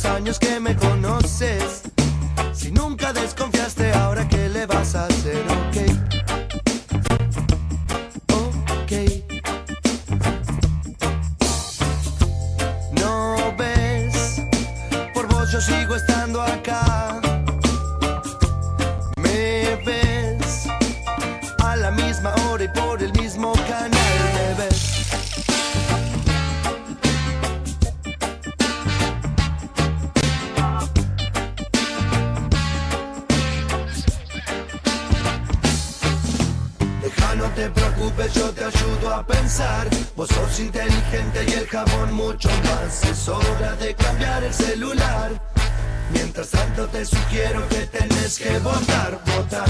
los años que me conoces. Si nunca desconfiaste, ahora qué le vas a hacer, ok. Ok. No ves, por vos yo sigo estando acá. Me ves a la misma hora y por el mismo canal. Me ves. No te preocupes, yo te ayudo a pensar. Vos sos inteligente y el jabón mucho más. Es hora de cambiar el celular. Mientras tanto te sugiero que tenés que votar, votar.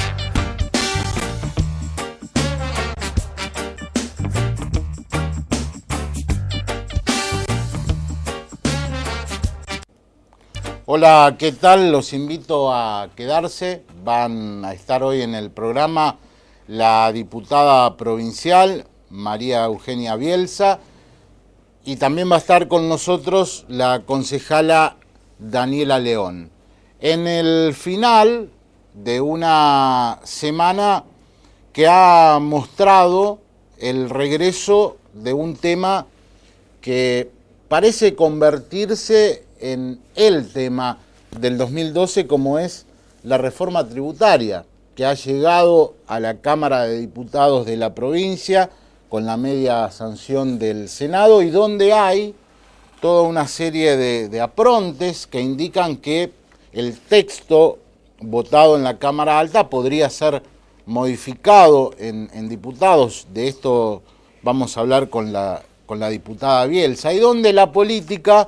Hola, ¿qué tal? Los invito a quedarse. Van a estar hoy en el programa la diputada provincial María Eugenia Bielsa y también va a estar con nosotros la concejala Daniela León. En el final de una semana que ha mostrado el regreso de un tema que parece convertirse en el tema del 2012, como es la reforma tributaria, que ha llegado a la Cámara de Diputados de la provincia con la media sanción del Senado y donde hay toda una serie de aprontes que indican que el texto votado en la Cámara Alta podría ser modificado en diputados. De esto vamos a hablar con la diputada Bielsa, y donde la política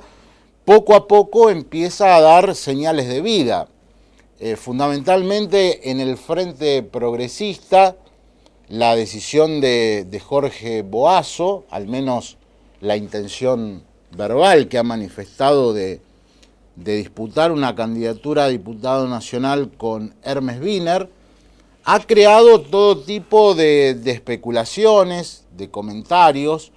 poco a poco empieza a dar señales de vida. Fundamentalmente en el Frente Progresista, la decisión de Jorge Boazo, al menos la intención verbal que ha manifestado de disputar una candidatura a diputado nacional con Hermes Wiener, ha creado todo tipo de especulaciones, de comentarios,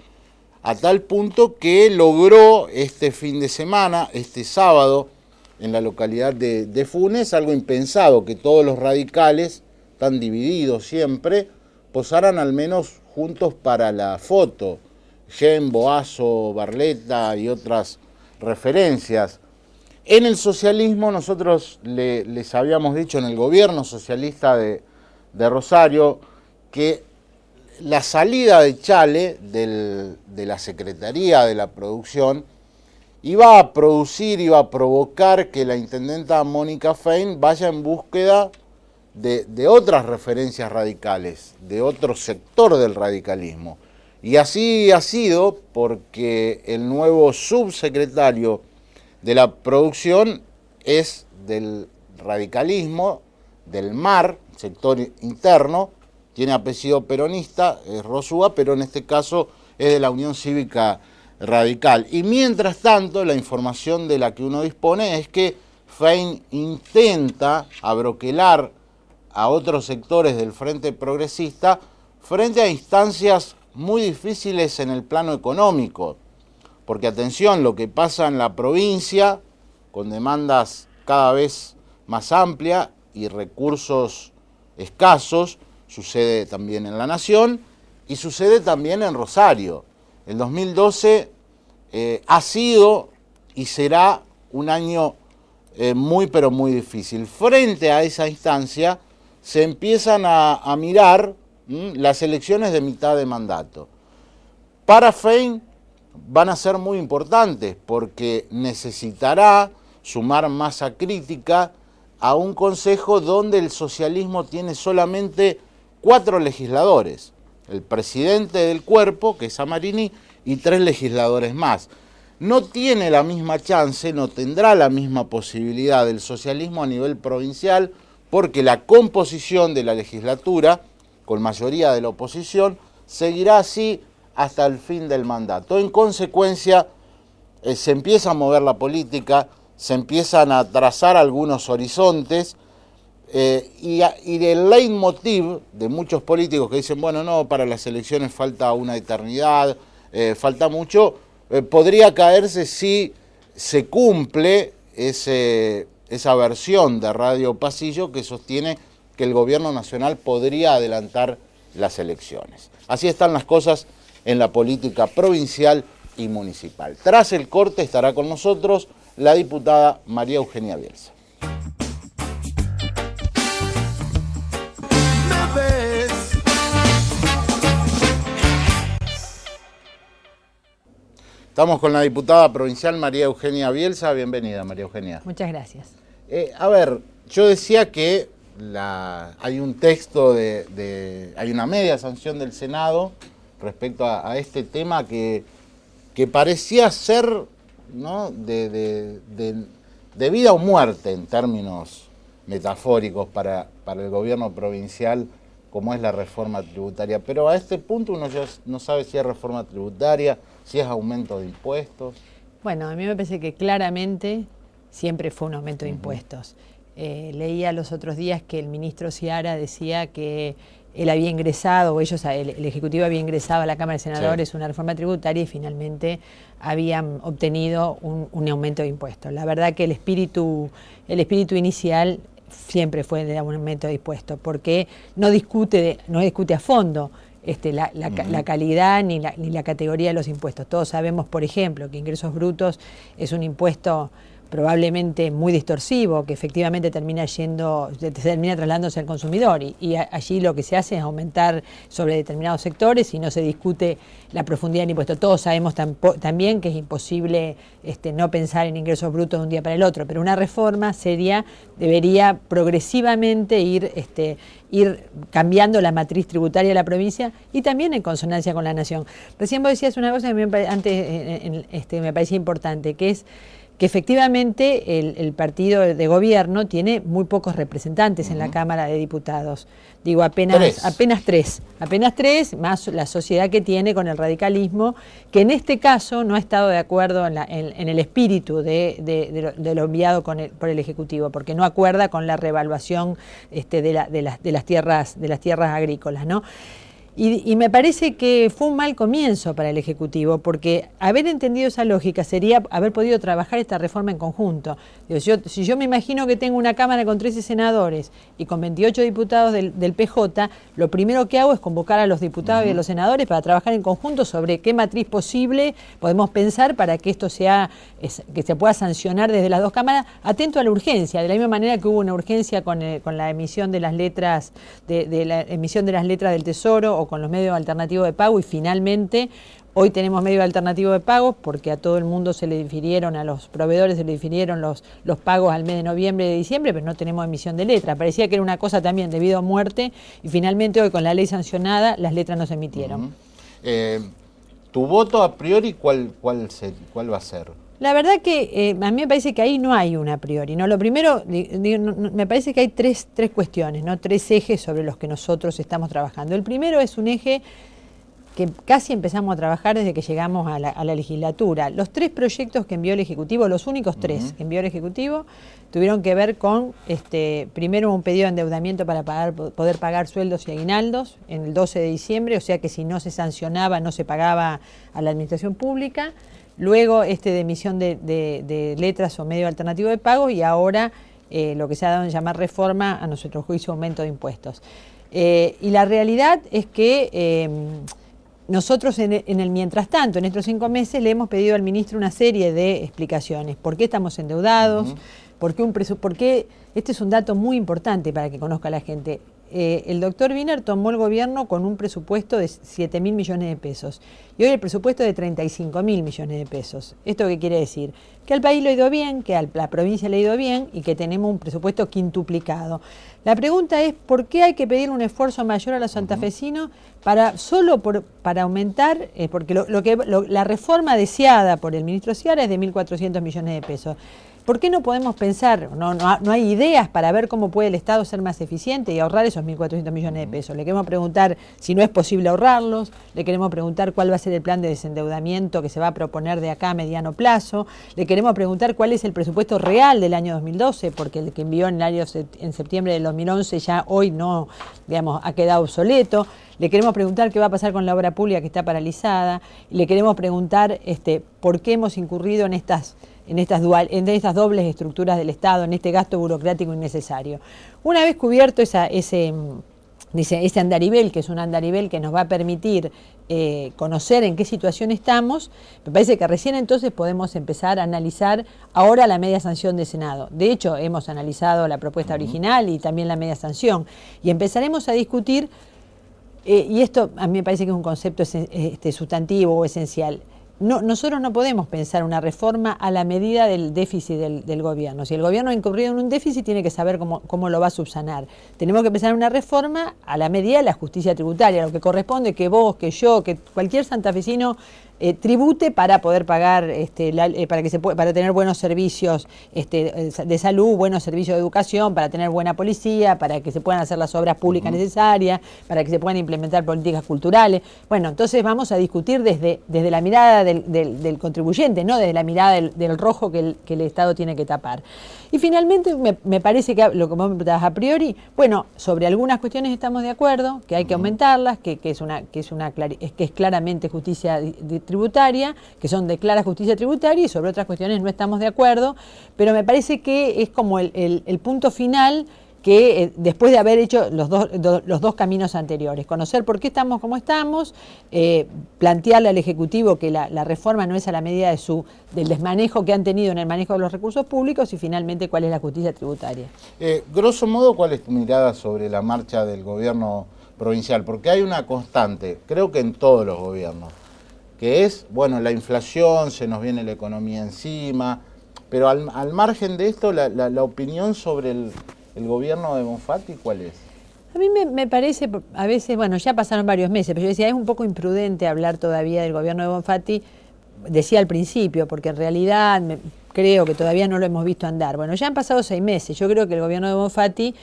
a tal punto que logró este fin de semana, este sábado, en la localidad de Funes, algo impensado, que todos los radicales, tan divididos siempre, posaran al menos juntos para la foto. Gen, Boazo, Barletta y otras referencias. En el socialismo nosotros les habíamos dicho, en el gobierno socialista de Rosario, que la salida de Chale de la Secretaría de la Producción iba a producir, iba a provocar que la intendenta Mónica Fein vaya en búsqueda de otras referencias radicales, de otro sector del radicalismo. Y así ha sido, porque el nuevo subsecretario de la Producción es del radicalismo, del MAR, sector interno, tiene apellido peronista, es Rosúa, pero en este caso es de la Unión Cívica Radical. Y mientras tanto, la información de la que uno dispone es que Fein intenta abroquelar a otros sectores del Frente Progresista frente a instancias muy difíciles en el plano económico. Porque atención, lo que pasa en la provincia, con demandas cada vez más amplias y recursos escasos, sucede también en la Nación y sucede también en Rosario. El 2012 ha sido y será un año muy pero muy difícil. Frente a esa instancia se empiezan a mirar las elecciones de mitad de mandato. Para Fein van a ser muy importantes porque necesitará sumar masa crítica a un consejo donde el socialismo tiene solamente 4 legisladores, el presidente del cuerpo, que es Amarini, y 3 legisladores más. No tiene la misma chance, no tendrá la misma posibilidad del socialismo a nivel provincial, porque la composición de la legislatura, con mayoría de la oposición, seguirá así hasta el fin del mandato. En consecuencia, se empieza a mover la política, se empiezan a trazar algunos horizontes, y el leitmotiv de muchos políticos que dicen, bueno, no, para las elecciones falta una eternidad, falta mucho, podría caerse si se cumple esa versión de Radio Pasillo que sostiene que el gobierno nacional podría adelantar las elecciones. Así están las cosas en la política provincial y municipal. Tras el corte estará con nosotros la diputada María Eugenia Bielsa. Estamos con la diputada provincial María Eugenia Bielsa. Bienvenida, María Eugenia. Muchas gracias. A ver, yo decía que hay un texto hay una media sanción del Senado respecto a este tema que parecía ser, ¿no?, de vida o muerte en términos metafóricos para el gobierno provincial, como es la reforma tributaria. Pero a este punto uno ya no sabe si es reforma tributaria, si es aumento de impuestos. Bueno, a mí me parece que claramente siempre fue un aumento de impuestos. Leía los otros días que el ministro Seara decía que él había ingresado, o el Ejecutivo había ingresado a la Cámara de Senadores una reforma tributaria y finalmente habían obtenido un aumento de impuestos. La verdad que el espíritu inicial siempre fue de un aumento de impuestos, porque no discute a fondo la calidad ni la categoría de los impuestos. Todos sabemos, por ejemplo, que ingresos brutos es un impuesto probablemente muy distorsivo, que efectivamente termina trasladándose al consumidor y allí lo que se hace es aumentar sobre determinados sectores y no se discute la profundidad del impuesto. Todos sabemos también que es imposible no pensar en ingresos brutos de un día para el otro, pero una reforma seria debería progresivamente ir cambiando la matriz tributaria de la provincia y también en consonancia con la nación. Recién vos decías una cosa que me parecía importante, que es que efectivamente el partido de gobierno tiene muy pocos representantes en la Cámara de Diputados. Digo, apenas tres, más la sociedad que tiene con el radicalismo, que en este caso no ha estado de acuerdo en el espíritu de lo enviado por el Ejecutivo, porque no acuerda con la reevaluación de las tierras agrícolas, ¿no? Y me parece que fue un mal comienzo para el Ejecutivo, porque haber entendido esa lógica sería haber podido trabajar esta reforma en conjunto. Digo, si yo me imagino que tengo una Cámara con 13 senadores y con 28 diputados del PJ, lo primero que hago es convocar a los diputados y a los senadores para trabajar en conjunto sobre qué matriz posible podemos pensar para que esto que se pueda sancionar desde las dos cámaras, atento a la urgencia, de la misma manera que hubo una urgencia con la emisión de las letras del Tesoro o con los medios alternativos de pago, y finalmente hoy tenemos medios alternativos de pago porque a todo el mundo se le difirieron, a los proveedores se le difirieron los pagos al mes de noviembre y de diciembre, pero no tenemos emisión de letras. Parecía que era una cosa también debido a muerte y finalmente hoy con la ley sancionada las letras no se emitieron. ¿Tu voto a priori cuál va a ser? La verdad que a mí me parece que ahí no hay una a priori, ¿no? Lo primero, me parece que hay tres cuestiones, ¿no? Tres ejes sobre los que nosotros estamos trabajando. El primero es un eje que casi empezamos a trabajar desde que llegamos a la legislatura. Los tres proyectos que envió el Ejecutivo, los únicos tres que envió el Ejecutivo, tuvieron que ver con, primero un pedido de endeudamiento para poder pagar sueldos y aguinaldos en el 12 de diciembre, o sea que si no se sancionaba, no se pagaba a la administración pública. Luego de emisión de letras o medio alternativo de pago, y ahora lo que se ha dado en llamar reforma, a nuestro juicio, aumento de impuestos. Y la realidad es que nosotros en el mientras tanto, en estos 5 meses, le hemos pedido al ministro una serie de explicaciones. ¿Por qué estamos endeudados? ¿Por qué? Este es un dato muy importante para que conozca la gente. El doctor Wiener tomó el gobierno con un presupuesto de 7.000 millones de pesos y hoy el presupuesto es de 35.000 millones de pesos. ¿Esto qué quiere decir? Que al país le ha ido bien, que a la provincia le ha ido bien y que tenemos un presupuesto quintuplicado. La pregunta es, ¿por qué hay que pedir un esfuerzo mayor a los santafesinos para aumentar? Porque la reforma deseada por el ministro Seara es de 1.400 millones de pesos. ¿Por qué no podemos pensar, no hay ideas para ver cómo puede el Estado ser más eficiente y ahorrar esos 1.400 millones de pesos? Le queremos preguntar si no es posible ahorrarlos, le queremos preguntar cuál va a ser el plan de desendeudamiento que se va a proponer de acá a mediano plazo, le queremos preguntar cuál es el presupuesto real del año 2012, porque el que envió en septiembre del 2011 ya hoy no, ha quedado obsoleto. Le queremos preguntar qué va a pasar con la obra pública que está paralizada, le queremos preguntar por qué hemos incurrido en en estas dobles estructuras del Estado, en este gasto burocrático innecesario. Una vez cubierto ese andarivel, que es un andarivel que nos va a permitir conocer en qué situación estamos, me parece que recién entonces podemos empezar a analizar ahora la media sanción de Senado. De hecho, hemos analizado la propuesta original y también la media sanción, y empezaremos a discutir, y esto a mí me parece que es un concepto sustantivo o esencial. Nosotros no podemos pensar una reforma a la medida del déficit del gobierno. Si el gobierno ha incurrido en un déficit, tiene que saber cómo lo va a subsanar. Tenemos que pensar una reforma a la medida de la justicia tributaria, lo que corresponde que vos, que yo, que cualquier santafesino tribute para poder pagar, para tener buenos servicios de salud, buenos servicios de educación, para tener buena policía, para que se puedan hacer las obras públicas necesarias, para que se puedan implementar políticas culturales. Bueno, entonces vamos a discutir desde la mirada del contribuyente, no desde la mirada del rojo que el Estado tiene que tapar. Y finalmente me parece que lo que vos me preguntabas a priori, bueno, sobre algunas cuestiones estamos de acuerdo, que hay que aumentarlas, que es claramente justicia tributaria, que son de clara justicia tributaria, y sobre otras cuestiones no estamos de acuerdo, pero me parece que es como el punto final que después de haber hecho los dos caminos anteriores, conocer por qué estamos como estamos, plantearle al Ejecutivo que la reforma no es a la medida del desmanejo que han tenido en el manejo de los recursos públicos, y finalmente cuál es la justicia tributaria. Grosso modo, ¿cuál es tu mirada sobre la marcha del gobierno provincial? Porque hay una constante, creo que en todos los gobiernos, que es, bueno, la inflación, se nos viene la economía encima, pero al margen de esto, la opinión sobre el gobierno de Bonfatti, ¿cuál es? A mí me parece, a veces, bueno, ya pasaron varios meses, pero yo decía, es un poco imprudente hablar todavía del gobierno de Bonfatti, decía al principio, porque en realidad creo que todavía no lo hemos visto andar. Bueno, ya han pasado 6 meses, yo creo que el gobierno de Bonfatti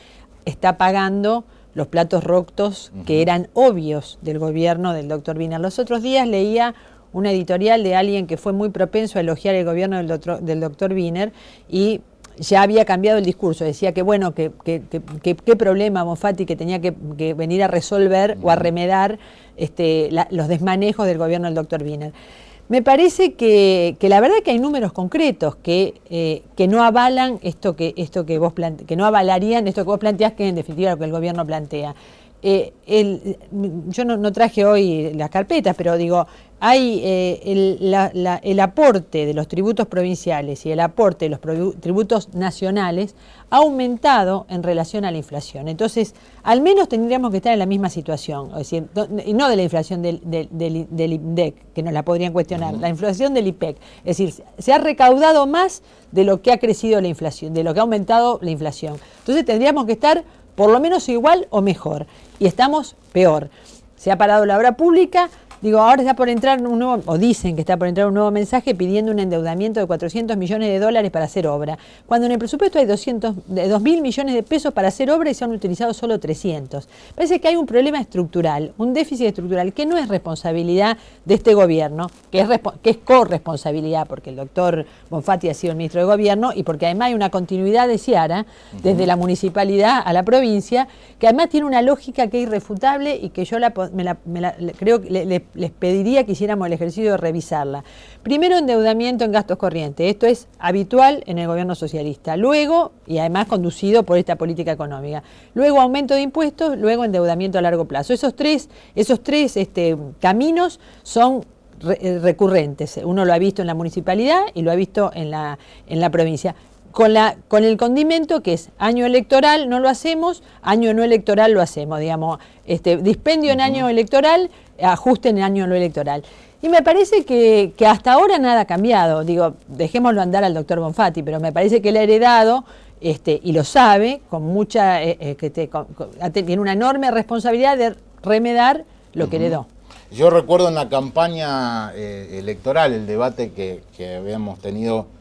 está pagando los platos rotos que eran obvios del gobierno del doctor Wiener. Los otros días leía una editorial de alguien que fue muy propenso a elogiar el gobierno del doctor Wiener, y ya había cambiado el discurso, decía que bueno, qué problema Bonfatti que tenía que venir a resolver o a remedar los desmanejos del gobierno del doctor Wiener. Me parece que la verdad que hay números concretos que no avalan que no avalarían esto que vos planteás, que en definitiva lo que el gobierno plantea. Yo no traje hoy las carpetas, pero digo, hay el aporte de los tributos provinciales y el aporte de los tributos nacionales ha aumentado en relación a la inflación. Entonces, al menos tendríamos que estar en la misma situación, es decir, y no de la inflación del INDEC, que nos la podrían cuestionar, la inflación del IPEC. Es decir, se ha recaudado más de lo que ha crecido la inflación, de lo que ha aumentado la inflación. Entonces, tendríamos que estar por lo menos igual o mejor, y estamos peor. Se ha parado la obra pública. Digo, ahora está por entrar un nuevo, o dicen que está por entrar un nuevo mensaje pidiendo un endeudamiento de $400 millones para hacer obra, cuando en el presupuesto hay 2.000 millones de pesos para hacer obra y se han utilizado solo 300. Parece que hay un problema estructural, un déficit estructural que no es responsabilidad de este gobierno, que es corresponsabilidad, porque el doctor Bonfatti ha sido el ministro de Gobierno y porque además hay una continuidad de Ciara desde la municipalidad a la provincia, que además tiene una lógica que es irrefutable y que yo creo que les pediría que hiciéramos el ejercicio de revisarla. Primero, endeudamiento en gastos corrientes. Esto es habitual en el gobierno socialista. Luego, y además conducido por esta política económica. Luego, aumento de impuestos. Luego, endeudamiento a largo plazo. Esos tres caminos son recurrentes. Uno lo ha visto en la municipalidad y lo ha visto en la provincia. Con el condimento que es año electoral no lo hacemos, año no electoral lo hacemos, digamos, dispendio en año electoral, ajuste en año no electoral. Y me parece que hasta ahora nada ha cambiado. Digo, dejémoslo andar al doctor Bonfatti, pero me parece que él ha heredado, y lo sabe, con mucha tiene una enorme responsabilidad de remedar lo que heredó. Yo recuerdo en la campaña electoral, el debate que habíamos tenido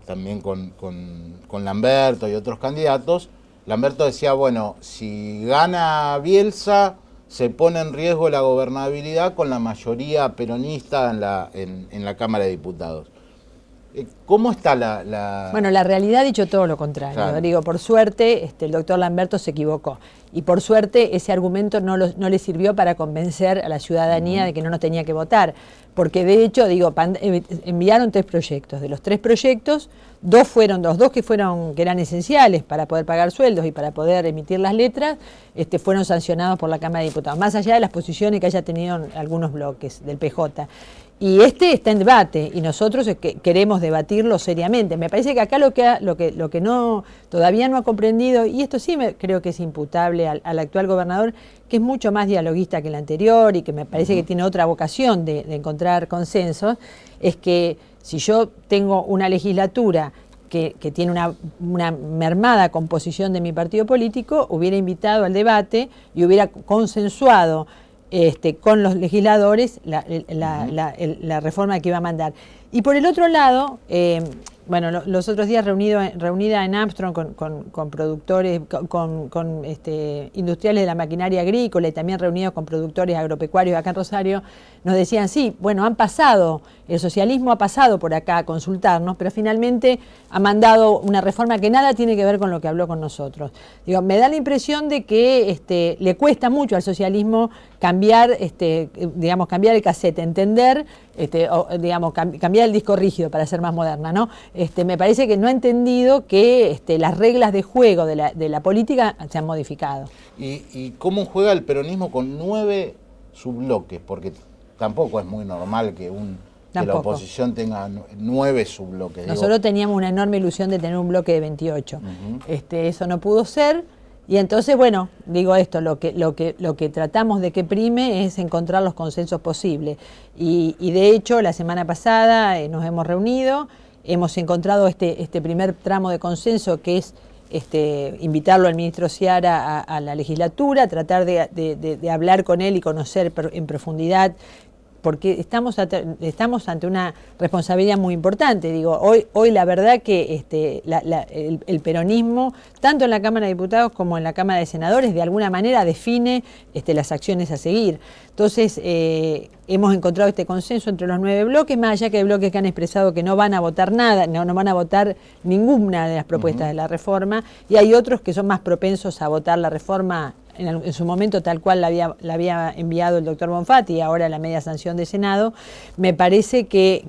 también con Lamberto y otros candidatos. Lamberto decía, bueno, si gana Bielsa, se pone en riesgo la gobernabilidad con la mayoría peronista en la Cámara de Diputados. ¿Cómo está la...? Bueno, la realidad ha dicho todo lo contrario. Claro. Digo, por suerte, el doctor Lamberto se equivocó. Y por suerte ese argumento no le sirvió para convencer a la ciudadanía de que no nos tenía que votar. Porque de hecho, digo, enviaron 3 proyectos. De los 3 proyectos, dos que eran esenciales para poder pagar sueldos y para poder emitir las letras, fueron sancionados por la Cámara de Diputados, más allá de las posiciones que haya tenido algunos bloques del PJ. Y está en debate y nosotros queremos debatirlo seriamente. Me parece que acá lo que todavía no ha comprendido, y esto sí creo que es imputable al actual gobernador, que es mucho más dialoguista que el anterior y que me parece que tiene otra vocación de encontrar consensos, es que si yo tengo una legislatura que tiene una mermada composición de mi partido político, hubiera invitado al debate y hubiera consensuado con los legisladores la reforma que iba a mandar. Y por el otro lado, bueno, los otros días reunida en Armstrong con productores, con industriales de la maquinaria agrícola y también reunidos con productores agropecuarios acá en Rosario, nos decían, sí, bueno, el socialismo ha pasado por acá a consultarnos, pero finalmente ha mandado una reforma que nada tiene que ver con lo que habló con nosotros. Digo, me da la impresión de que le cuesta mucho al socialismo cambiar el cassette, entender, cambiar el disco rígido para ser más moderna, ¿no? Me parece que no ha entendido que las reglas de juego de la política se han modificado. ¿Y cómo juega el peronismo con 9 subbloques? Porque tampoco es muy normal que la oposición tenga 9 subbloques. Nosotros teníamos una enorme ilusión de tener un bloque de 28. Eso no pudo ser. Y entonces, bueno, digo esto, lo que tratamos de que prime es encontrar los consensos posibles. Y de hecho, la semana pasada nos hemos reunido, hemos encontrado este primer tramo de consenso, que es invitarlo al ministro Seara a la legislatura, tratar de hablar con él y conocer en profundidad, porque estamos ante una responsabilidad muy importante. Digo, hoy la verdad que el peronismo, tanto en la Cámara de Diputados como en la Cámara de Senadores, de alguna manera define las acciones a seguir. Entonces, hemos encontrado este consenso entre los 9 bloques, más allá que hay bloques que han expresado que no van a votar nada, no van a votar ninguna de las propuestas de la reforma, y hay otros que son más propensos a votar la reforma en su momento tal cual la había enviado el doctor Bonfatti y ahora la media sanción de Senado. Me parece que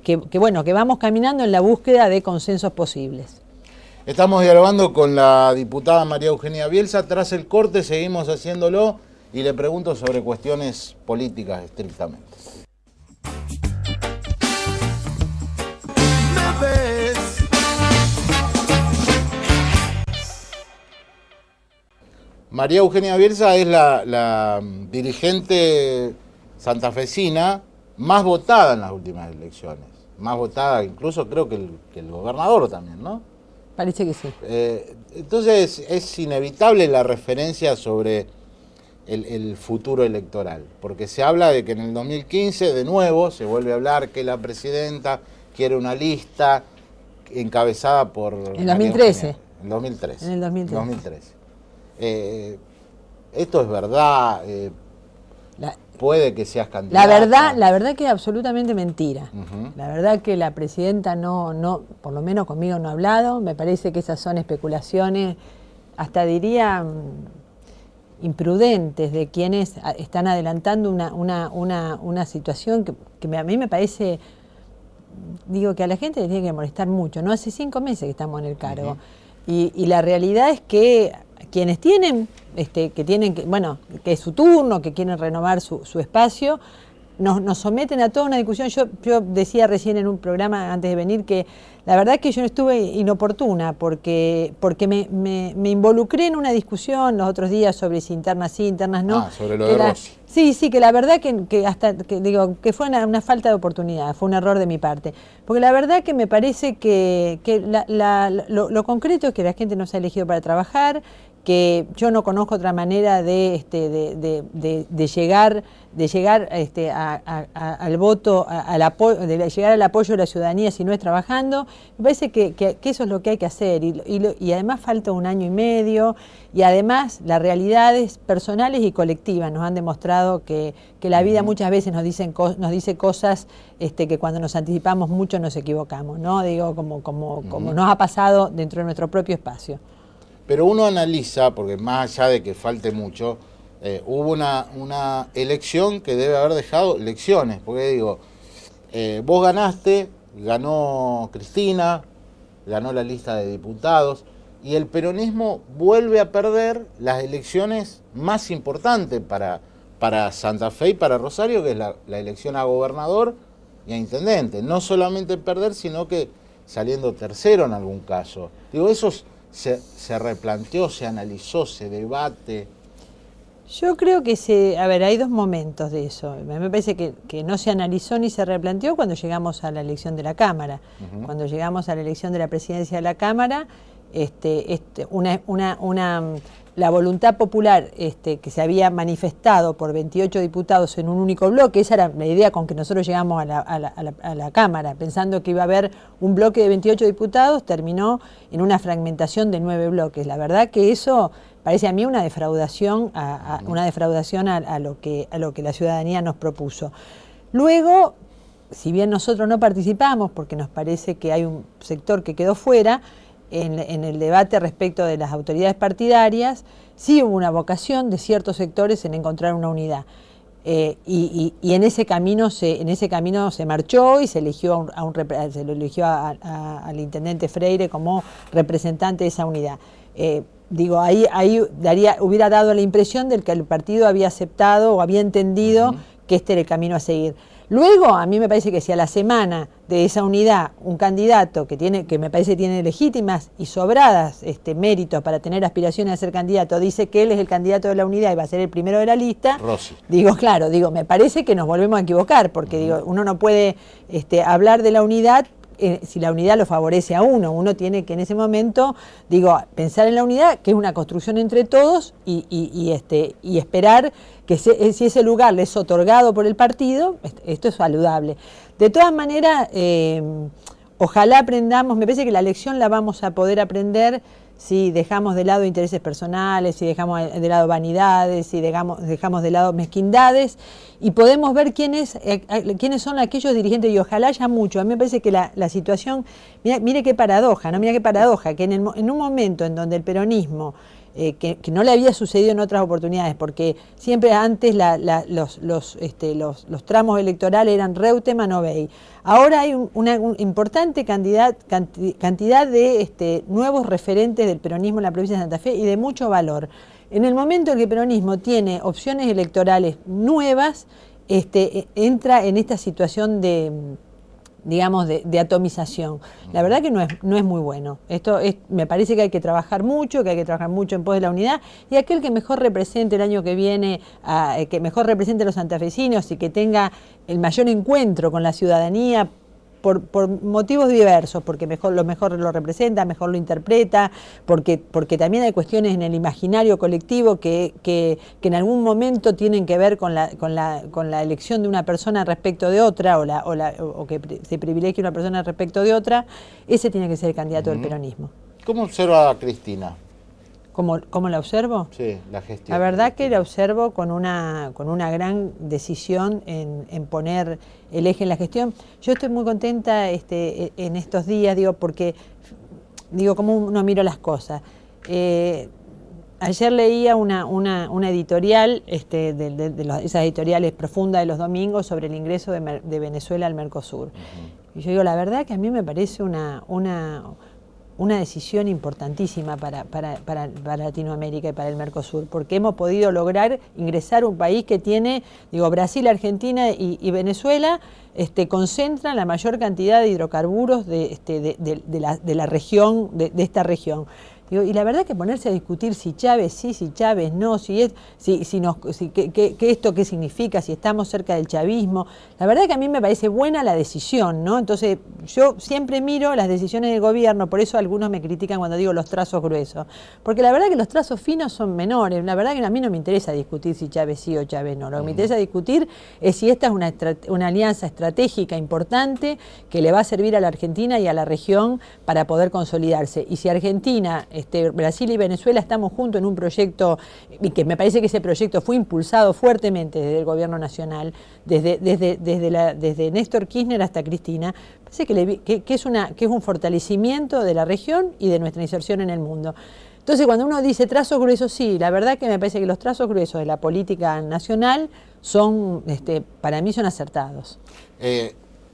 vamos caminando en la búsqueda de consensos posibles. Estamos dialogando con la diputada María Eugenia Bielsa. Tras el corte seguimos haciéndolo y le pregunto sobre cuestiones políticas estrictamente. María Eugenia Bielsa es la dirigente santafesina más votada en las últimas elecciones. Más votada incluso creo que el gobernador también, ¿no? Parece que sí. Entonces es inevitable la referencia sobre el futuro electoral, porque se habla de que en el 2015 de nuevo se vuelve a hablar que la presidenta quiere una lista encabezada por... En 2013. En 2013. En el 2013. Esto es verdad, puede que seas candidata. La verdad que es absolutamente mentira. La verdad que la presidenta no, por lo menos conmigo no ha hablado. Me parece que esas son especulaciones, hasta diría imprudentes, de quienes están adelantando una situación que a mí me parece, digo, que a la gente le tiene que molestar mucho. No hace 5 meses que estamos en el cargo. Y la realidad es que quienes tienen, que es su turno, que quieren renovar su espacio, nos someten a toda una discusión. Yo decía recién en un programa antes de venir que la verdad es que yo estuve inoportuna porque me involucré en una discusión los otros días sobre si internas sí, internas no. Sobre lo de Rossi. Sí, que la verdad que fue una falta de oportunidad, fue un error de mi parte. Porque la verdad que me parece que lo concreto es que la gente nos ha elegido para trabajar, que yo no conozco otra manera de llegar al voto, de llegar al apoyo de la ciudadanía si no es trabajando. Me parece que eso es lo que hay que hacer y además falta 1 año y medio y además las realidades personales y colectivas nos han demostrado que la vida muchas veces nos dice cosas que cuando nos anticipamos mucho nos equivocamos, ¿no? Digo, como nos ha pasado dentro de nuestro propio espacio. Pero uno analiza, porque más allá de que falte mucho, hubo una elección que debe haber dejado lecciones, porque digo, vos ganaste, ganó Cristina, ganó la lista de diputados, y el peronismo vuelve a perder las elecciones más importantes para Santa Fe y para Rosario, que es la elección a gobernador y a intendente. No solamente perder, sino que saliendo tercero en algún caso. Digo, eso se replanteó, se analizó, se debate. Yo creo que hay 2 momentos de eso. Me parece que no se analizó ni se replanteó cuando llegamos a la elección de la Cámara. Cuando llegamos a la elección de la presidencia de la Cámara, la voluntad popular que se había manifestado por 28 diputados en un único bloque, esa era la idea con que nosotros llegamos a la Cámara, pensando que iba a haber un bloque de 28 diputados, terminó en una fragmentación de 9 bloques. La verdad que eso parece a mí una defraudación a lo que la ciudadanía nos propuso. Luego, si bien nosotros no participamos, porque nos parece que hay un sector que quedó fuera, en el debate respecto de las autoridades partidarias, sí hubo una vocación de ciertos sectores en encontrar una unidad. Y en ese camino se marchó y se eligió al intendente Freire como representante de esa unidad. Ahí hubiera dado la impresión de que el partido había aceptado o había entendido que este era el camino a seguir. Luego, a mí me parece que si a la semana de esa unidad un candidato que me parece tiene legítimas y sobradas méritos para tener aspiraciones a ser candidato, dice que él es el candidato de la unidad y va a ser el primero de la lista, Rossi. Me parece que nos volvemos a equivocar, porque uno no puede hablar de la unidad si la unidad lo favorece a uno tiene que en ese momento, pensar en la unidad, que es una construcción entre todos, y esperar que si ese lugar le es otorgado por el partido, esto es saludable. De todas maneras, ojalá aprendamos, me parece que la lección la vamos a poder aprender si dejamos de lado intereses personales, si dejamos de lado vanidades, si dejamos de lado mezquindades, y podemos ver quiénes son aquellos dirigentes, y ojalá haya mucho. A mí me parece que la situación, mire qué paradoja, ¿no? Mira qué paradoja, que en un momento en donde el peronismo, que no le había sucedido en otras oportunidades, porque siempre antes los tramos electorales eran Reutemann Manovey. Ahora hay una importante cantidad de nuevos referentes del peronismo en la provincia de Santa Fe y de mucho valor. En el momento en que el peronismo tiene opciones electorales nuevas, entra en esta situación de atomización. La verdad que no es muy bueno. Me parece que hay que trabajar mucho, en pos de la unidad, y aquel que mejor represente el año que viene, que mejor represente a los santafesinos y que tenga el mayor encuentro con la ciudadanía, por motivos diversos, porque mejor lo representa, mejor lo interpreta, porque también hay cuestiones en el imaginario colectivo que en algún momento tienen que ver con la elección de una persona respecto de otra, o que se privilegie una persona respecto de otra. Ese tiene que ser el candidato del peronismo. ¿Cómo observa a Cristina? ¿Cómo la observo? Sí, la gestión. La verdad que la observo con una gran decisión en poner el eje en la gestión. Yo estoy muy contenta en estos días, porque cómo uno mira las cosas. Ayer leía una editorial, esas editoriales profundas de los domingos, sobre el ingreso de Venezuela al Mercosur. Y yo digo, la verdad que a mí me parece una decisión importantísima para Latinoamérica y para el Mercosur, porque hemos podido lograr ingresar un país que tiene, Brasil, Argentina y Venezuela, concentran la mayor cantidad de hidrocarburos de la región, de esta región. Digo, y la verdad que ponerse a discutir si Chávez sí, si Chávez no, que esto qué significa, si estamos cerca del chavismo, la verdad que a mí me parece buena la decisión, ¿no? Entonces yo siempre miro las decisiones del gobierno, por eso algunos me critican cuando digo los trazos gruesos, porque la verdad que los trazos finos son menores, la verdad que a mí no me interesa discutir si Chávez sí o Chávez no, lo que me interesa discutir es si esta es una alianza estratégica importante que le va a servir a la Argentina y a la región para poder consolidarse, y si Argentina, Brasil y Venezuela estamos juntos en un proyecto, y que me parece que ese proyecto fue impulsado fuertemente desde el gobierno nacional, desde Néstor Kirchner hasta Cristina, parece que es un fortalecimiento de la región y de nuestra inserción en el mundo. Entonces, cuando uno dice trazos gruesos, sí, la verdad que me parece que los trazos gruesos de la política nacional son, para mí son acertados.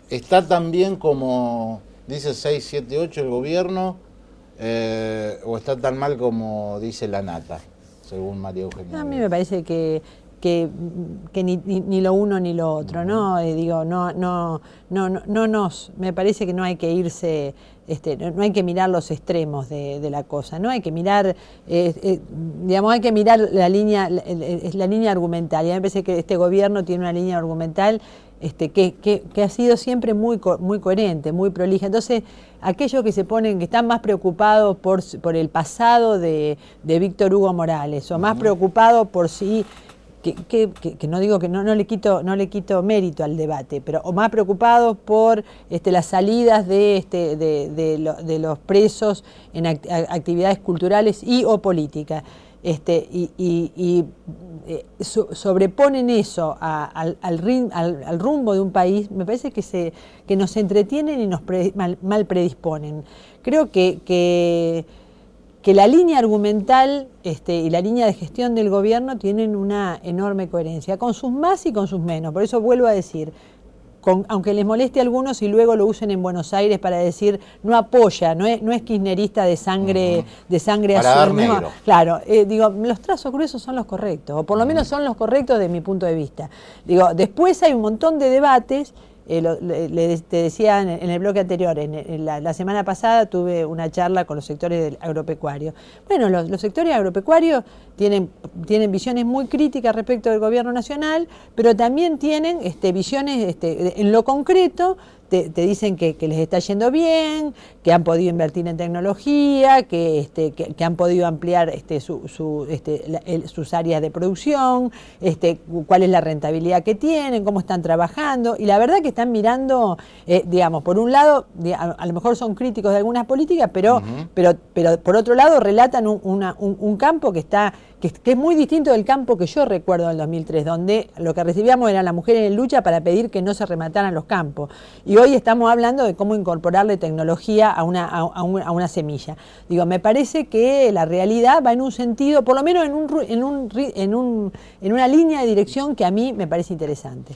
Está también como dice 678 el gobierno, o está tan mal como dice la nata, según María Eugenia. A mí me parece que ni lo uno ni lo otro, ¿no? Me parece que no hay que irse, no hay que mirar los extremos de la cosa, no hay que mirar, hay que mirar la línea argumental. Y a mí me parece que este gobierno tiene una línea argumental que ha sido siempre muy coherente, muy prolija. Entonces, aquellos que que están más preocupados por el pasado de Víctor Hugo Morales, o más preocupados por si, que no digo que no le quito mérito al debate, pero o más preocupados por las salidas de los presos en actividades culturales o políticas. Sobreponen eso al rumbo de un país, me parece que nos entretienen y nos mal predisponen. Creo que la línea argumental y la línea de gestión del gobierno tienen una enorme coherencia, con sus más y con sus menos. Por eso vuelvo a decir, aunque les moleste a algunos y luego lo usen en Buenos Aires para decir no apoya, no es kirchnerista de sangre para azul. dar negro. Claro, los trazos gruesos son los correctos, o por lo menos son los correctos de mi punto de vista. Después hay un montón de debates. Te decía en el bloque anterior, la semana pasada tuve una charla con los sectores del agropecuario. Bueno, los sectores agropecuarios tienen visiones muy críticas respecto del gobierno nacional, pero también tienen visiones en lo concreto. Te dicen que les está yendo bien, que han podido invertir en tecnología, que han podido ampliar sus áreas de producción, cuál es la rentabilidad que tienen, cómo están trabajando, y la verdad que están mirando, por un lado, a lo mejor son críticos de algunas políticas, pero por otro lado relatan un campo que es muy distinto del campo que yo recuerdo del 2003, donde lo que recibíamos eran las mujeres en lucha para pedir que no se remataran los campos. Y hoy estamos hablando de cómo incorporarle tecnología a una semilla. Me parece que la realidad va en un sentido, por lo menos en una línea de dirección que a mí me parece interesante.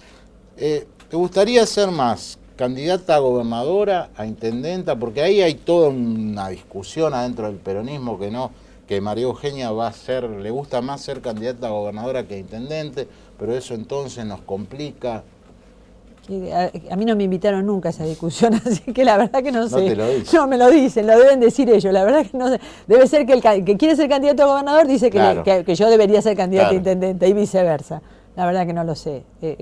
¿Te gustaría ser más candidata a gobernadora, a intendenta? Porque ahí hay toda una discusión adentro del peronismo que María Eugenia le gusta más ser candidata a gobernadora que a intendente, pero eso entonces nos complica. A mí no me invitaron nunca a esa discusión, así que la verdad que no sé. No te lo dicen. No, me lo dicen, lo deben decir ellos, la verdad que no sé. Debe ser que el que quiere ser candidato a gobernador dice Claro. que yo debería ser candidata a Claro. intendente y viceversa. La verdad que no lo sé. Te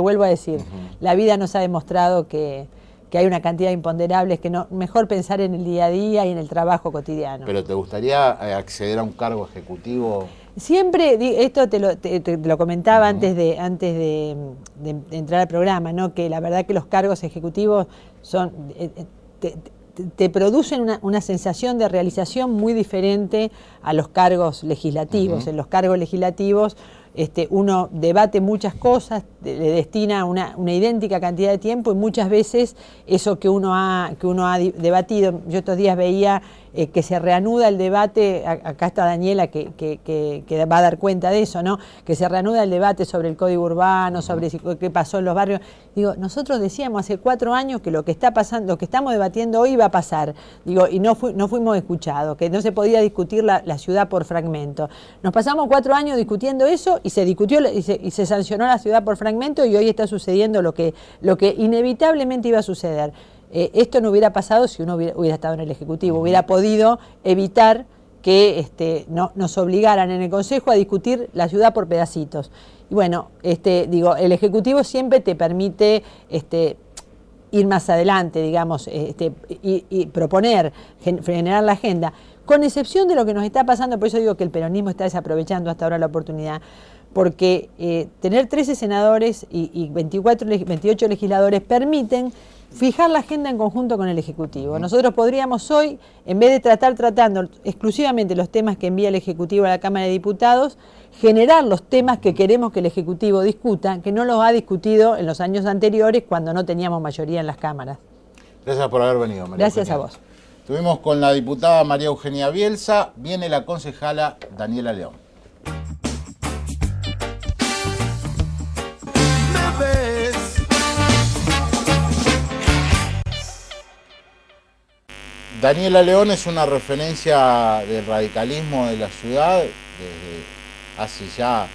vuelvo a decir, la vida nos ha demostrado que hay una cantidad de imponderables que mejor pensar en el día a día y en el trabajo cotidiano. ¿Pero te gustaría acceder a un cargo ejecutivo? Siempre, esto te lo comentaba antes de entrar al programa, ¿no? Que la verdad que los cargos ejecutivos te producen una sensación de realización muy diferente a los cargos legislativos. En los cargos legislativos uno debate muchas cosas, le destina una idéntica cantidad de tiempo, y muchas veces eso que uno ha debatido, yo estos días veía que se reanuda el debate, acá está Daniela que va a dar cuenta de eso, ¿no? Que se reanuda el debate sobre el código urbano, sobre qué pasó en los barrios. Nosotros decíamos hace 4 años que lo que está pasando, lo que estamos debatiendo hoy va a pasar, y no fuimos escuchados, que no se podía discutir la ciudad por fragmento. Nos pasamos 4 años discutiendo eso, y se discutió y se sancionó la ciudad por fragmento, y hoy está sucediendo lo que inevitablemente iba a suceder. Esto no hubiera pasado si uno hubiera estado en el Ejecutivo, hubiera podido evitar que nos obligaran en el Consejo a discutir la ciudad por pedacitos. Y bueno, digo, el Ejecutivo siempre te permite ir más adelante, digamos, y proponer, generar la agenda, con excepción de lo que nos está pasando. Por eso digo que el peronismo está desaprovechando hasta ahora la oportunidad, porque tener 13 senadores y 28 legisladores permiten fijar la agenda en conjunto con el Ejecutivo. Nosotros podríamos hoy, en vez de tratando exclusivamente los temas que envía el Ejecutivo a la Cámara de Diputados, generar los temas que queremos que el Ejecutivo discuta, que no los ha discutido en los años anteriores cuando no teníamos mayoría en las cámaras. Gracias por haber venido, María Gracias Eugenia. a vos. Estuvimos con la diputada María Eugenia Bielsa, viene la concejala Daniela León. Me ves. Daniela León es una referencia del radicalismo de la ciudad desde hace ya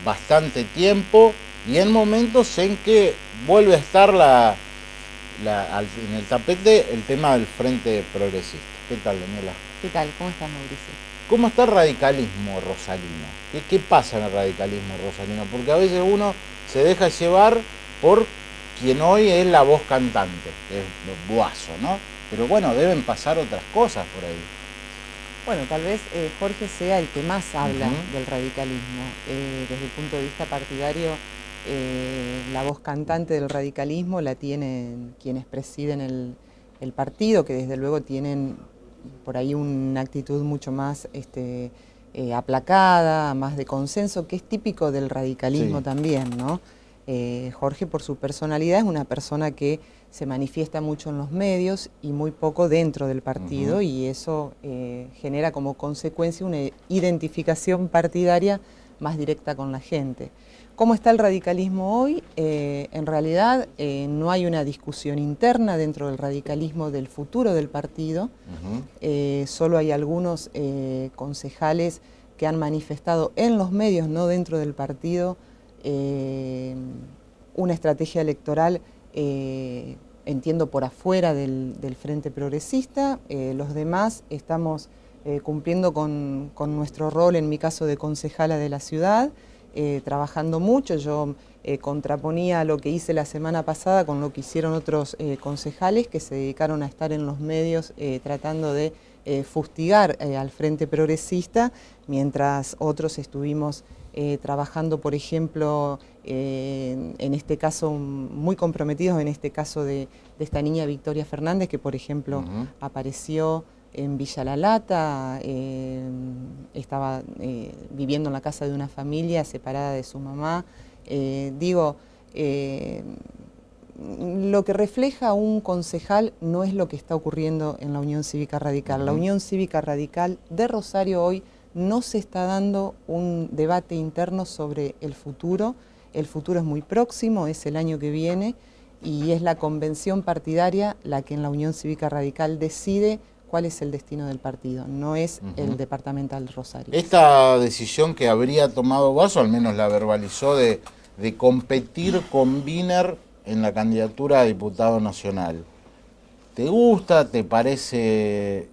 bastante tiempo y en momentos en que vuelve a estar en el tapete el tema del Frente Progresista. ¿Qué tal, Daniela? ¿Qué tal? ¿Cómo estás, Mauricio? ¿Cómo está el radicalismo rosarino? ¿Qué pasa en el radicalismo rosarino? Porque a veces uno se deja llevar por quien hoy es la voz cantante, que es Boazo, ¿no? Pero bueno, deben pasar otras cosas por ahí. Bueno, tal vez Jorge sea el que más habla del radicalismo. Desde el punto de vista partidario, la voz cantante del radicalismo la tienen quienes presiden el partido, que desde luego tienen por ahí una actitud mucho más aplacada, más de consenso, que es típico del radicalismo también, ¿no? Jorge, por su personalidad, es una persona que se manifiesta mucho en los medios y muy poco dentro del partido, y eso genera como consecuencia una identificación partidaria más directa con la gente. ¿Cómo está el radicalismo hoy? En realidad no hay una discusión interna dentro del radicalismo del futuro del partido, solo hay algunos concejales que han manifestado en los medios, no dentro del partido, una estrategia electoral, entiendo, por afuera del Frente Progresista. Los demás estamos cumpliendo con nuestro rol, en mi caso de concejala de la ciudad, trabajando mucho. Yo contraponía lo que hice la semana pasada con lo que hicieron otros concejales que se dedicaron a estar en los medios tratando de fustigar al Frente Progresista, mientras otros estuvimos trabajando, por ejemplo, en este caso, muy comprometidos en este caso de esta niña Victoria Fernández, que por ejemplo apareció en Villa La Lata, estaba viviendo en la casa de una familia separada de su mamá. Lo que refleja un concejal no es lo que está ocurriendo en la Unión Cívica Radical. La Unión Cívica Radical de Rosario hoy no se está dando un debate interno sobre el futuro. El futuro es muy próximo, es el año que viene, y es la convención partidaria la que en la Unión Cívica Radical decide cuál es el destino del partido, no es el departamental Rosario. Esta decisión que habría tomado Boazo, al menos la verbalizó, de competir con Wiener en la candidatura a diputado nacional, ¿te gusta? ¿Te parece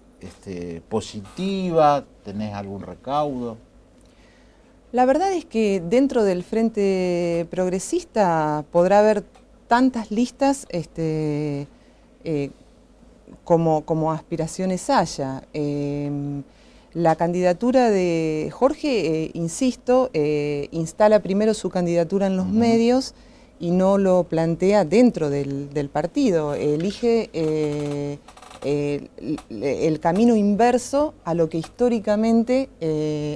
positiva? ¿Tenés algún recaudo? La verdad es que dentro del Frente Progresista podrá haber tantas listas como aspiraciones haya. La candidatura de Jorge, insisto, instala primero su candidatura en los medios y no lo plantea dentro del partido. Elige el camino inverso a lo que históricamente,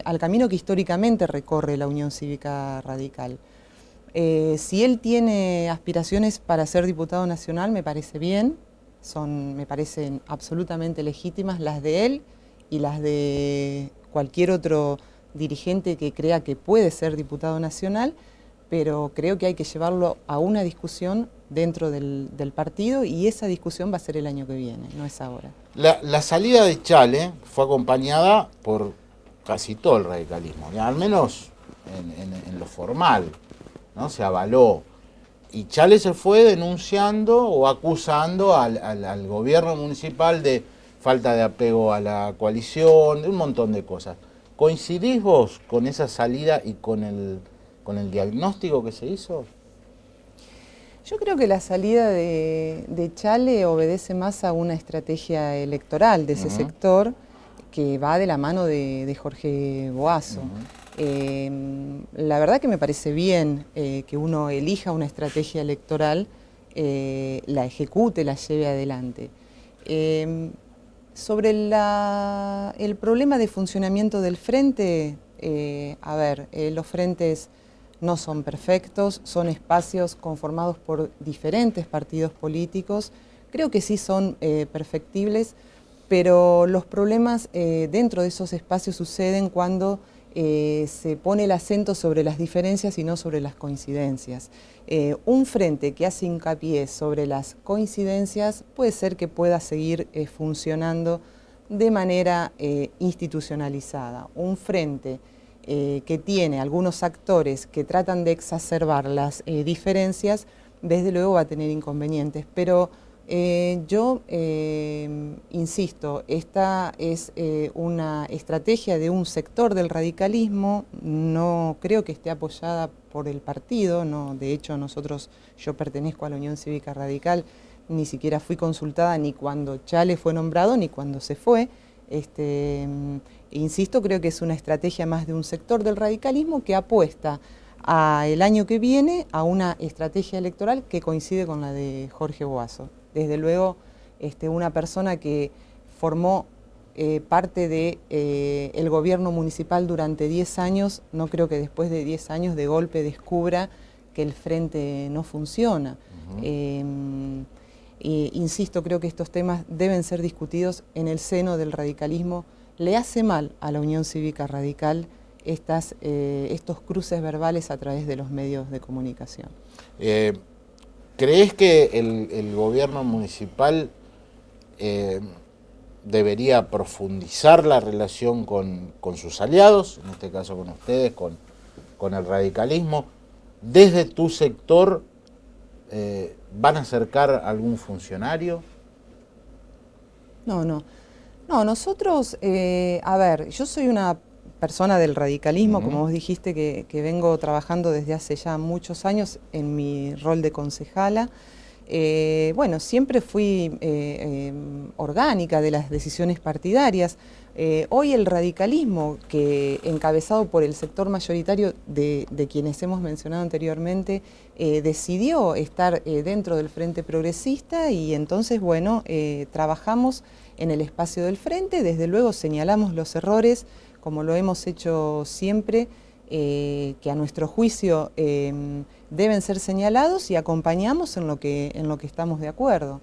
al camino que históricamente recorre la Unión Cívica Radical. Si él tiene aspiraciones para ser diputado nacional, me parece bien, me parecen absolutamente legítimas las de él y las de cualquier otro dirigente que crea que puede ser diputado nacional, pero creo que hay que llevarlo a una discusión dentro del partido, y esa discusión va a ser el año que viene, no es ahora. La salida de Chale fue acompañada por casi todo el radicalismo, al menos en lo formal, ¿no? Se avaló. Y Chale se fue denunciando o acusando al gobierno municipal de falta de apego a la coalición, un montón de cosas. ¿Coincidís vos con esa salida y con el diagnóstico que se hizo? Yo creo que la salida de Chale obedece más a una estrategia electoral de ese sector que va de la mano de Jorge Boazo. La verdad que me parece bien que uno elija una estrategia electoral, la ejecute, la lleve adelante. Sobre el problema de funcionamiento del frente, los frentes no son perfectos, son espacios conformados por diferentes partidos políticos, creo que sí son perfectibles, pero los problemas dentro de esos espacios suceden cuando se pone el acento sobre las diferencias y no sobre las coincidencias. Un frente que hace hincapié sobre las coincidencias puede ser que pueda seguir funcionando de manera institucionalizada. Un frente que tiene algunos actores que tratan de exacerbar las diferencias, desde luego va a tener inconvenientes, pero yo insisto, esta es una estrategia de un sector del radicalismo, no creo que esté apoyada por el partido, no, de hecho yo pertenezco a la Unión Cívica Radical, ni siquiera fui consultada ni cuando Chale fue nombrado ni cuando se fue. Insisto, creo que es una estrategia más de un sector del radicalismo que apuesta el año que viene a una estrategia electoral que coincide con la de Jorge Boazo. Desde luego, una persona que formó parte del gobierno municipal durante 10 años, no creo que después de 10 años de golpe descubra que el frente no funciona. Insisto, creo que estos temas deben ser discutidos en el seno del radicalismo. Le hace mal a la Unión Cívica Radical estos cruces verbales a través de los medios de comunicación. ¿Crees que el gobierno municipal debería profundizar la relación con sus aliados, en este caso con ustedes, con el radicalismo? ¿Desde tu sector van a acercar a algún funcionario? No, nosotros, yo soy una persona del radicalismo, como vos dijiste, que vengo trabajando desde hace ya muchos años en mi rol de concejala. Siempre fui orgánica de las decisiones partidarias. Hoy el radicalismo, que encabezado por el sector mayoritario de quienes hemos mencionado anteriormente, decidió estar dentro del Frente Progresista y entonces, trabajamos en el espacio del Frente, desde luego señalamos los errores, como lo hemos hecho siempre, que a nuestro juicio deben ser señalados y acompañamos en lo que estamos de acuerdo.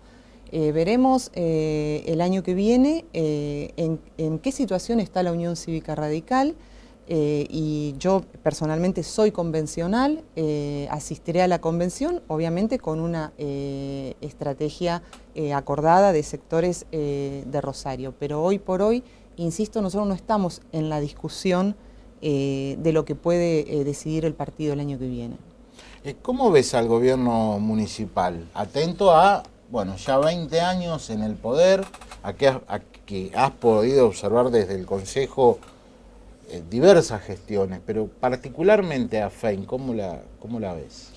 Veremos el año que viene en qué situación está la Unión Cívica Radical y yo personalmente soy convencional, asistiré a la convención, obviamente con una estrategia acordada de sectores de Rosario, pero hoy por hoy, insisto, nosotros no estamos en la discusión de lo que puede decidir el partido el año que viene. ¿Cómo ves al gobierno municipal? Atento a, ya 20 años en el poder, a que has podido observar desde el Consejo diversas gestiones, pero particularmente a FEIN, ¿cómo la ves?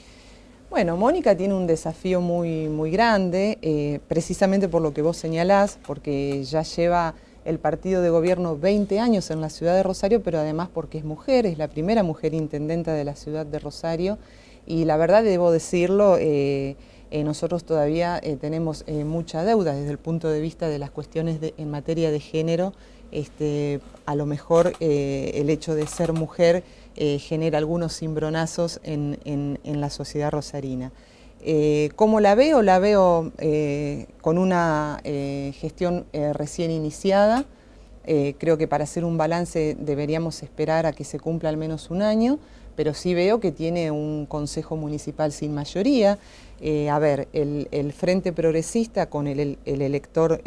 Bueno, Mónica tiene un desafío muy grande, precisamente por lo que vos señalás, porque ya lleva el partido de gobierno 20 años en la ciudad de Rosario, pero además porque es mujer, es la primera mujer intendenta de la ciudad de Rosario, y la verdad debo decirlo, nosotros todavía tenemos mucha deuda desde el punto de vista de las cuestiones en materia de género. A lo mejor el hecho de ser mujer genera algunos cimbronazos en la sociedad rosarina. ¿Cómo la veo? La veo con una gestión recién iniciada. Creo que para hacer un balance deberíamos esperar a que se cumpla al menos un año, pero sí veo que tiene un consejo municipal sin mayoría. El Frente Progresista con el elector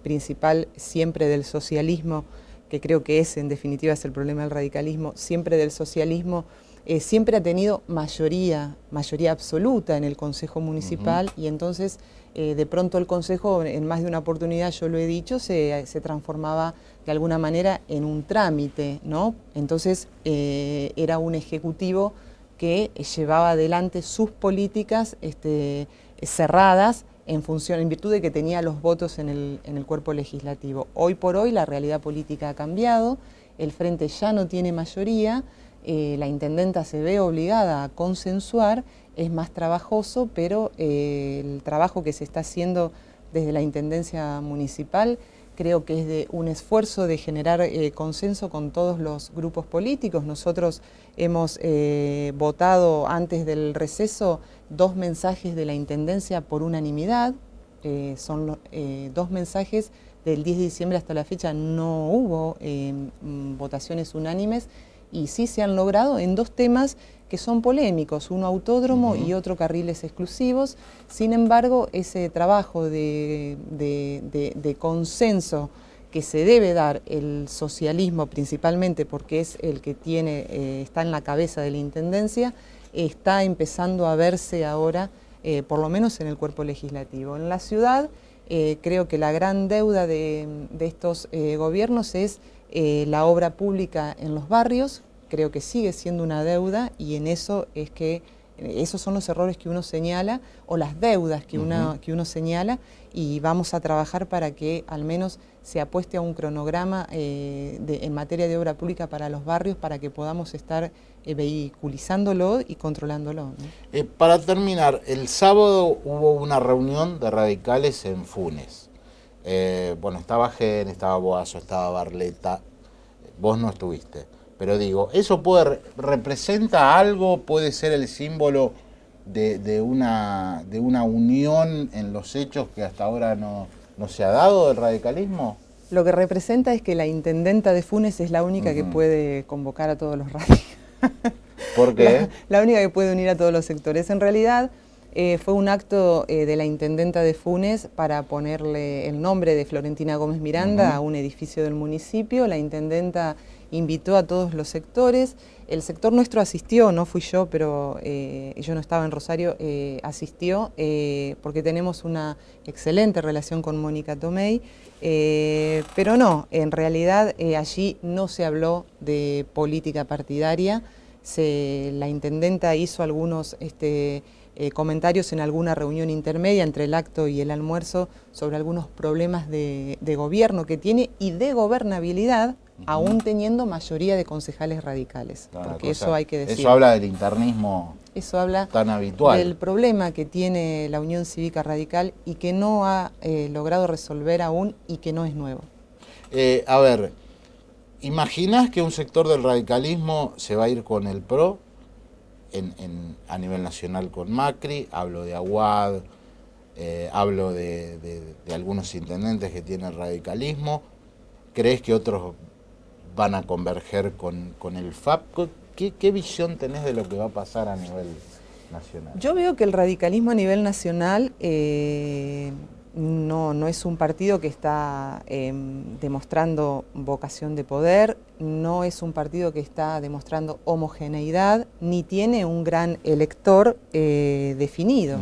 principal siempre del socialismo, que creo que ese en definitiva es el problema del radicalismo, siempre del socialismo, siempre ha tenido mayoría absoluta en el Consejo Municipal, y entonces de pronto el Consejo, en más de una oportunidad yo lo he dicho, se transformaba de alguna manera en un trámite, ¿no? Entonces era un ejecutivo que llevaba adelante sus políticas cerradas en virtud de que tenía los votos en el cuerpo legislativo. Hoy por hoy la realidad política ha cambiado, el Frente ya no tiene mayoría, la intendenta se ve obligada a consensuar, es más trabajoso, pero el trabajo que se está haciendo desde la Intendencia Municipal creo que es de un esfuerzo de generar consenso con todos los grupos políticos. Nosotros hemos votado antes del receso 2 mensajes de la Intendencia por unanimidad, son 2 mensajes del 10 de diciembre hasta la fecha, no hubo votaciones unánimes, y sí se han logrado en 2 temas que son polémicos, uno autódromo y otro carriles exclusivos. Sin embargo, ese trabajo de consenso que se debe dar el socialismo principalmente, porque es el que está en la cabeza de la Intendencia, está empezando a verse ahora, por lo menos en el cuerpo legislativo. En la ciudad, creo que la gran deuda de estos gobiernos es la obra pública en los barrios. Creo que sigue siendo una deuda, y en eso es que esos son los errores que uno señala, o las deudas que uno señala, y vamos a trabajar para que al menos se apueste a un cronograma en materia de obra pública para los barrios, para que podamos estar vehiculizándolo y controlándolo, ¿no? Para terminar, el sábado hubo una reunión de radicales en Funes. Bueno, estaba Gen, estaba Boazo, estaba Barleta, vos no estuviste. Pero digo, ¿eso representa algo? ¿Puede ser el símbolo de una unión en los hechos que hasta ahora no se ha dado del radicalismo? Lo que representa es que la intendenta de Funes es la única que puede convocar a todos los radicales. ¿Por qué? La única que puede unir a todos los sectores. En realidad fue un acto de la intendenta de Funes para ponerle el nombre de Florentina Gómez Miranda a un edificio del municipio. La intendenta invitó a todos los sectores. El sector nuestro asistió, no fui yo, pero yo no estaba en Rosario, asistió porque tenemos una excelente relación con Mónica Tomei, pero no, en realidad allí no se habló de política partidaria. La intendenta hizo algunos comentarios en alguna reunión intermedia entre el acto y el almuerzo sobre algunos problemas de gobierno que tiene y de gobernabilidad, aún teniendo mayoría de concejales radicales, porque eso hay que decir. Eso habla del internismo tan habitual. Del problema que tiene la Unión Cívica Radical y que no ha logrado resolver aún, y que no es nuevo. A ver, ¿imaginás que un sector del radicalismo se va a ir con el PRO a nivel nacional con Macri? Hablo de Aguad, hablo de algunos intendentes que tienen el radicalismo. ¿Crees que otros van a converger con el FAP? ¿Qué visión tenés de lo que va a pasar a nivel nacional? Yo veo que el radicalismo a nivel nacional no es un partido que está demostrando vocación de poder, no es un partido que está demostrando homogeneidad, ni tiene un gran elector definido.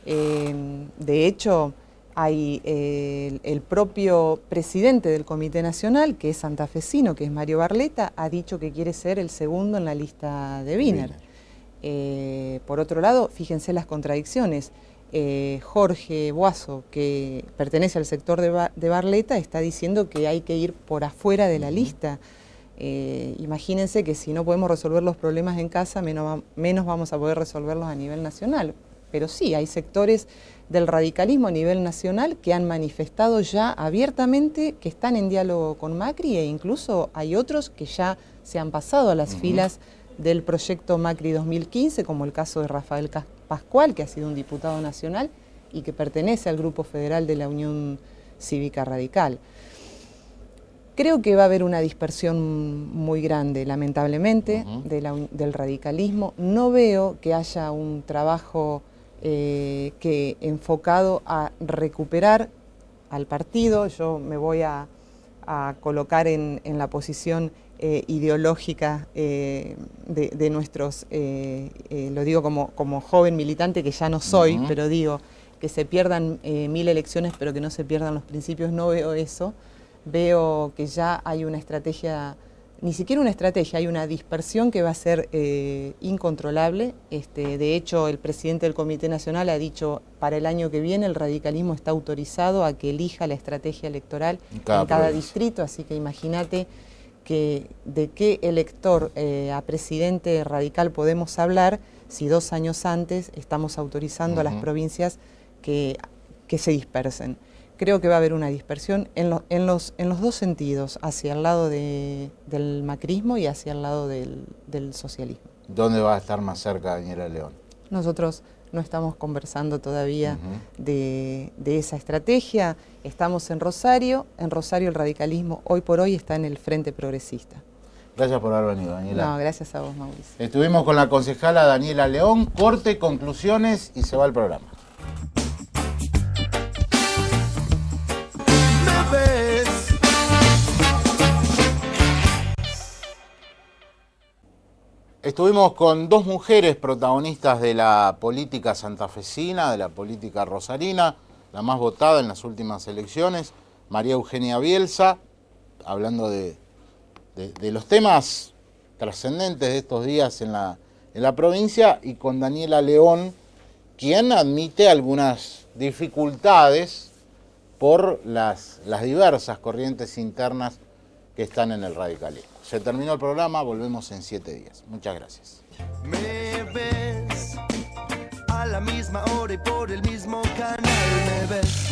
De hecho, hay el propio presidente del Comité Nacional, que es santafesino, que es Mario Barleta, ha dicho que quiere ser el segundo en la lista de Wiener. Por otro lado, fíjense las contradicciones. Jorge Boazo, que pertenece al sector de Barleta, está diciendo que hay que ir por afuera de la lista. Imagínense que si no podemos resolver los problemas en casa, menos vamos a poder resolverlos a nivel nacional. Pero sí, hay sectores del radicalismo a nivel nacional que han manifestado ya abiertamente que están en diálogo con Macri, e incluso hay otros que ya se han pasado a las filas del proyecto Macri 2015, como el caso de Rafael Pascual, que ha sido un diputado nacional y que pertenece al Grupo Federal de la Unión Cívica Radical. Creo que va a haber una dispersión muy grande, lamentablemente, del radicalismo. No veo que haya un trabajo enfocado a recuperar al partido. Yo me voy a colocar en la posición ideológica de nuestros, lo digo como joven militante que ya no soy, pero digo, que se pierdan 1000 elecciones pero que no se pierdan los principios, no veo eso. Veo que ya hay una estrategia, ni siquiera una estrategia, hay una dispersión que va a ser incontrolable. De hecho, el presidente del Comité Nacional ha dicho, para el año que viene el radicalismo está autorizado a que elija la estrategia electoral en cada distrito, así que imagínate de qué elector a presidente radical podemos hablar si 2 años antes estamos autorizando a las provincias que se dispersen. Creo que va a haber una dispersión en los dos sentidos, hacia el lado del macrismo y hacia el lado del socialismo. ¿Dónde va a estar más cerca Daniela León? Nosotros no estamos conversando todavía de esa estrategia. Estamos en Rosario el radicalismo hoy por hoy está en el Frente Progresista. Gracias por haber venido, Daniela. No, gracias a vos, Mauricio. Estuvimos con la concejala Daniela León, corte, conclusiones y se va el programa. Me ves. Estuvimos con 2 mujeres protagonistas de la política santafesina, de la política rosarina, la más votada en las últimas elecciones, María Eugenia Bielsa, hablando de los temas trascendentes de estos días en la provincia, y con Daniela León, quien admite algunas dificultades por las diversas corrientes internas que están en el radicalismo. Se terminó el programa, volvemos en 7 días. Muchas gracias. Me ves a la misma hora y por el mismo canal, me ves.